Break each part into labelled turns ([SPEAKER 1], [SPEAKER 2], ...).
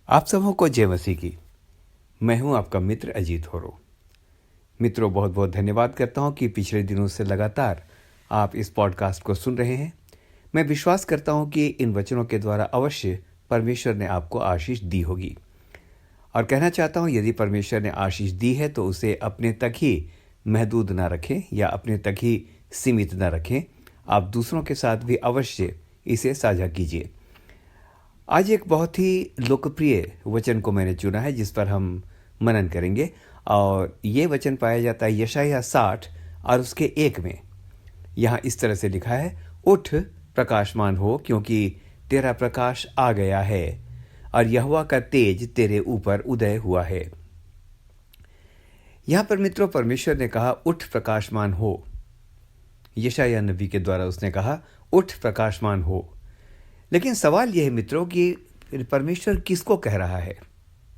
[SPEAKER 1] आप सबों को जय मसीह की। मैं हूं आपका मित्र अजीत होरो। मित्रों, बहुत बहुत धन्यवाद करता हूं कि पिछले दिनों से लगातार आप इस पॉडकास्ट को सुन रहे हैं। मैं विश्वास करता हूं कि इन वचनों के द्वारा अवश्य परमेश्वर ने आपको आशीष दी होगी। और कहना चाहता हूं, यदि परमेश्वर ने आशीष दी है तो उसे अपने तक ही महदूद ना रखें या अपने तक ही सीमित ना रखें। आप दूसरों के साथ भी अवश्य इसे साझा कीजिए। आज एक बहुत ही लोकप्रिय वचन को मैंने चुना है जिस पर हम मनन करेंगे, और ये वचन पाया जाता है यशायाह 60 और उसके 1 में। यहाँ इस तरह से लिखा है, उठ प्रकाशमान हो, क्योंकि तेरा प्रकाश आ गया है और यहोवा का तेज तेरे ऊपर उदय हुआ है। यहाँ पर मित्रों, परमेश्वर ने कहा उठ प्रकाशमान हो। यशायाह नबी के द्वारा उसने कहा उठ प्रकाशमान हो। लेकिन सवाल यह है मित्रों कि परमेश्वर किसको कह रहा है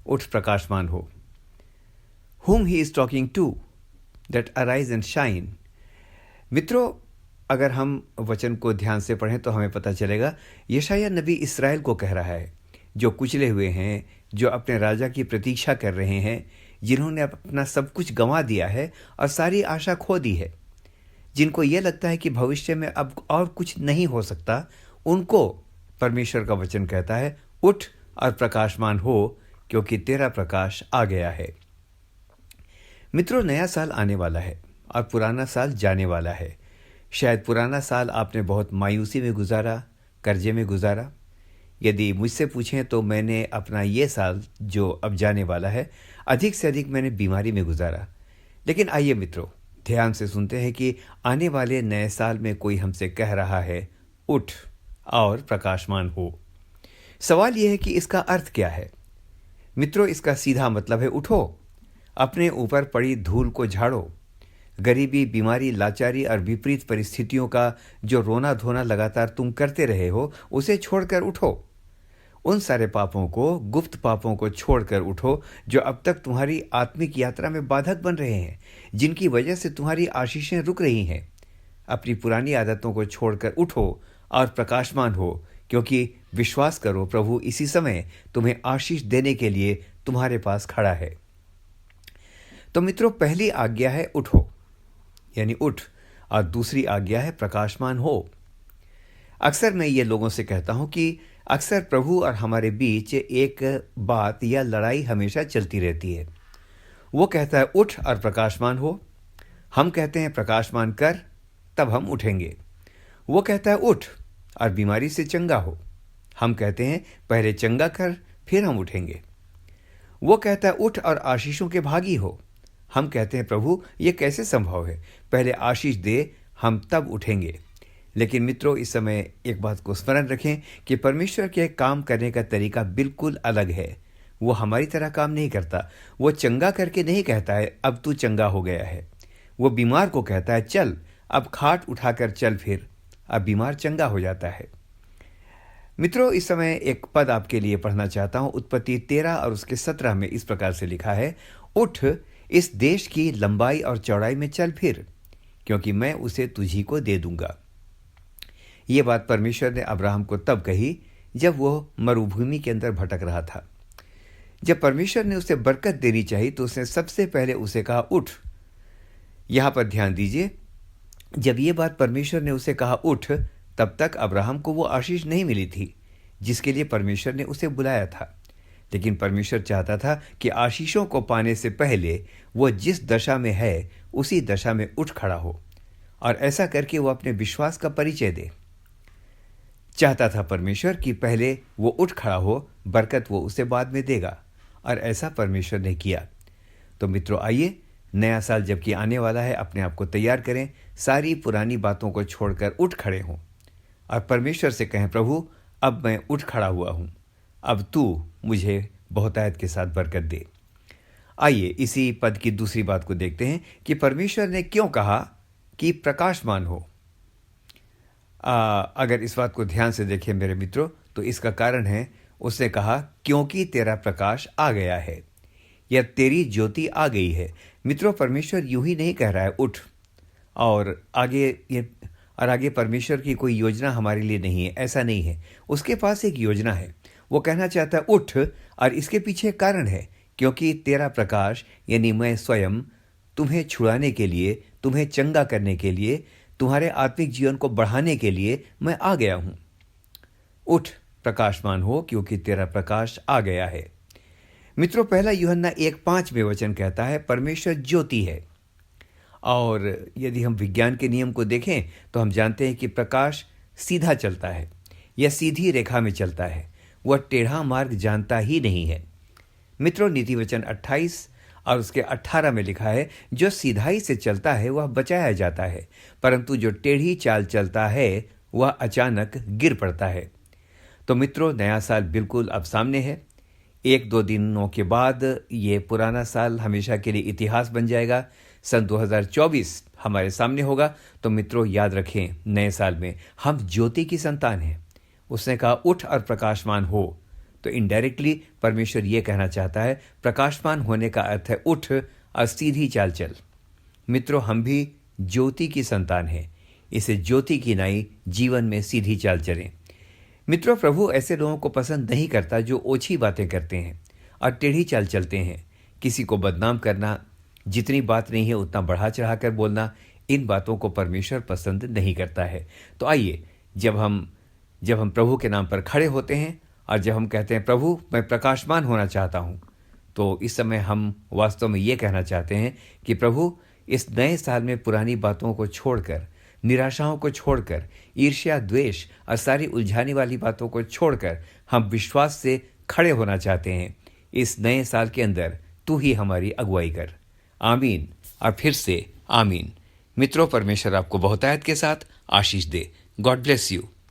[SPEAKER 1] उठ प्रकाशमान हो? Whom he is talking to, that arise and shine। मित्रों, अगर हम वचन को ध्यान से पढ़ें तो हमें पता चलेगा यशायाह नबी इस्राएल को कह रहा है, जो कुचले हुए हैं, जो अपने राजा की प्रतीक्षा कर रहे हैं, जिन्होंने अपना सब कुछ गंवा दिया है और सारी आशा खो दी है, जिनको यह लगता है कि भविष्य में अब और कुछ नहीं हो सकता, उनको परमेश्वर का वचन कहता है उठ और प्रकाशमान हो, क्योंकि तेरा प्रकाश आ गया है। मित्रों, नया साल आने वाला है और पुराना साल जाने वाला है। शायद पुराना साल आपने बहुत मायूसी में गुजारा, कर्जे में गुजारा। यदि मुझसे पूछें तो मैंने अपना ये साल जो अब जाने वाला है, अधिक से अधिक मैंने बीमारी में गुजारा। लेकिन आइए मित्रों, ध्यान से सुनते हैं कि आने वाले नए साल में कोई हमसे कह रहा है उठ और प्रकाशमान हो। सवाल यह है कि इसका अर्थ क्या है? मित्रों, इसका सीधा मतलब है उठो, अपने ऊपर पड़ी धूल को झाड़ो। गरीबी, बीमारी, लाचारी और विपरीत परिस्थितियों का जो रोना धोना लगातार तुम करते रहे हो, उसे छोड़कर उठो। उन सारे पापों को, गुप्त पापों को छोड़कर उठो जो अब तक तुम्हारी आत्मिक यात्रा में बाधक बन रहे हैं, जिनकी वजह से तुम्हारी आशीषें रुक रही हैं। अपनी पुरानी आदतों को छोड़कर उठो और प्रकाशमान हो, क्योंकि विश्वास करो, प्रभु इसी समय तुम्हें आशीष देने के लिए तुम्हारे पास खड़ा है। तो मित्रों, पहली आज्ञा है उठो, यानी उठ, और दूसरी आज्ञा है प्रकाशमान हो। अक्सर मैं ये लोगों से कहता हूं कि अक्सर प्रभु और हमारे बीच एक बात या लड़ाई हमेशा चलती रहती है। वो कहता है उठ और प्रकाशमान हो, हम कहते हैं प्रकाशमान कर, तब हम उठेंगे। वो कहता है उठ और बीमारी से चंगा हो, हम कहते हैं पहले चंगा कर फिर हम उठेंगे। वो कहता है उठ और आशीषों के भागी हो, हम कहते हैं प्रभु ये कैसे संभव है, पहले आशीष दे, हम तब उठेंगे। लेकिन मित्रों, इस समय एक बात को स्मरण रखें कि परमेश्वर के काम करने का तरीका बिल्कुल अलग है। वो हमारी तरह काम नहीं करता। वो चंगा करके नहीं कहता है अब तू चंगा हो गया है। वो बीमार को कहता है चल, अब खाट उठाकर चल, फिर अब बीमार चंगा हो जाता है। मित्रों, इस समय एक पद आपके लिए पढ़ना चाहता हूं। उत्पत्ति 13 और उसके 17 में इस प्रकार से लिखा है, उठ, इस देश की लंबाई और चौड़ाई में चल फिर, क्योंकि मैं उसे तुझी को दे दूंगा। ये बात परमेश्वर ने अब्राहम को तब कही जब वो मरुभूमि के अंदर भटक रहा था। जब परमेश्वर ने उसे बरकत देनी चाहिए तो उसने सबसे पहले उसे कहा उठ। यहां पर ध्यान दीजिए, जब ये बात परमेश्वर ने उसे कहा उठ, तब तक अब्राहम को वो आशीष नहीं मिली थी जिसके लिए परमेश्वर ने उसे बुलाया था। लेकिन परमेश्वर चाहता था कि आशीषों को पाने से पहले वो जिस दशा में है उसी दशा में उठ खड़ा हो, और ऐसा करके वो अपने विश्वास का परिचय दे। चाहता था परमेश्वर कि पहले वो उठ खड़ा हो, बरकत वो उसे बाद में देगा, और ऐसा परमेश्वर ने किया। तो मित्रों, आइए, नया साल जबकि आने वाला है, अपने आप को तैयार करें, सारी पुरानी बातों को छोड़कर उठ खड़े हों और परमेश्वर से कहें, प्रभु अब मैं उठ खड़ा हुआ हूं, अब तू मुझे बहुतायत के साथ बरकत दे। आइए इसी पद की दूसरी बात को देखते हैं कि परमेश्वर ने क्यों कहा कि प्रकाशमान हो। अगर इस बात को ध्यान से देखें मेरे मित्रों, तो इसका कारण है, उसने कहा क्योंकि तेरा प्रकाश आ गया है या तेरी ज्योति आ गई है। मित्रों, परमेश्वर यूं ही नहीं कह रहा है उठ, और आगे परमेश्वर की कोई योजना हमारे लिए नहीं है, ऐसा नहीं है। उसके पास एक योजना है। वो कहना चाहता है उठ, और इसके पीछे कारण है, क्योंकि तेरा प्रकाश यानी मैं स्वयं तुम्हें छुड़ाने के लिए, तुम्हें चंगा करने के लिए, तुम्हारे आत्मिक जीवन को बढ़ाने के लिए मैं आ गया हूं। उठ प्रकाशमान हो, क्योंकि तेरा प्रकाश आ गया है। मित्रों, पहला यूहन्ना 1:5 में वचन कहता है परमेश्वर ज्योति है। और यदि हम विज्ञान के नियम को देखें तो हम जानते हैं कि प्रकाश सीधा चलता है या सीधी रेखा में चलता है, वह टेढ़ा मार्ग जानता ही नहीं है। मित्रों, नीति वचन 28 और उसके 18 में लिखा है, जो सीधाई से चलता है वह बचाया जाता है, परंतु जो टेढ़ी चाल चलता है वह अचानक गिर पड़ता है। तो मित्रों, नया साल बिल्कुल अब सामने है। 1-2 दिनों के बाद ये पुराना साल हमेशा के लिए इतिहास बन जाएगा। सन 2024 हमारे सामने होगा। तो मित्रों, याद रखें, नए साल में हम ज्योति की संतान हैं। उसने कहा उठ और प्रकाशमान हो, तो इनडायरेक्टली परमेश्वर ये कहना चाहता है प्रकाशमान होने का अर्थ है उठ और सीधी चाल चल। मित्रों, हम भी ज्योति की संतान हैं। इसे ज्योति की नाई जीवन में सीधी चाल चलें। मित्रों, प्रभु ऐसे लोगों को पसंद नहीं करता जो ओछी बातें करते हैं और टेढ़ी चाल चलते हैं। किसी को बदनाम करना, जितनी बात नहीं है उतना बढ़ा चढ़ा कर बोलना, इन बातों को परमेश्वर पसंद नहीं करता है। तो आइए, जब हम प्रभु के नाम पर खड़े होते हैं और जब हम कहते हैं प्रभु मैं प्रकाशमान होना चाहता हूं, तो इस समय हम वास्तव में ये कहना चाहते हैं कि प्रभु, इस नए साल में पुरानी बातों को छोड़कर, निराशाओं को छोड़कर, ईर्ष्या, द्वेष और सारी उलझाने वाली बातों को छोड़कर हम विश्वास से खड़े होना चाहते हैं। इस नए साल के अंदर तू ही हमारी अगुवाई कर। आमीन और फिर से आमीन। मित्रों, परमेश्वर आपको बहुतायत के साथ आशीष दे। God bless you.